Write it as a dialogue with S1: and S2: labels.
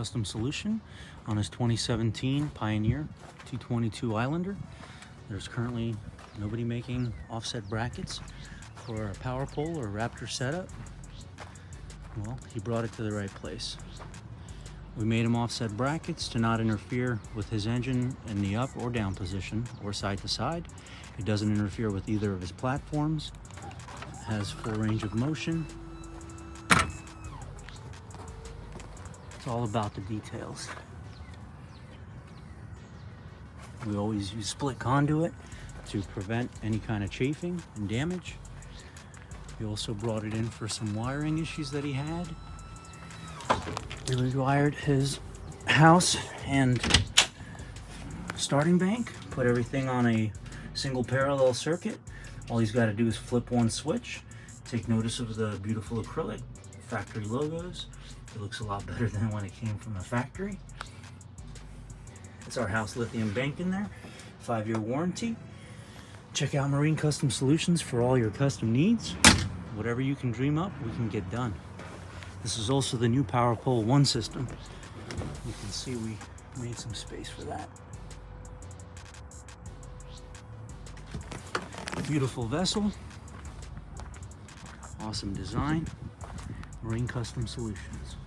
S1: custom solution on his 2017 Pioneer 222 Islander. There's currently nobody making offset brackets for a Powerpole or Raptor setup. Well, he brought it to the right place. We made him offset brackets to not interfere with his engine in the up or down position or side to side. It doesn't interfere with either of his platforms. It has full range of motion. It's all about the details. We always use split conduit to prevent any kind of chafing and damage. We also brought it in for some wiring issues that he had. We rewired his house and starting bank, put everything on a single parallel circuit. All he's got to do is flip one switch. Take notice of the beautiful acrylic factory logos. It looks a lot better than when it came from the factory. It's our house lithium bank in there, 5-year warranty. Check out Marine Custom Solutions for all your custom needs. Whatever you can dream up, we can get done. This is also the new Powerpole 1 system. You can see we made some space for that. Beautiful vessel. Awesome design. Marine Custom Solutions.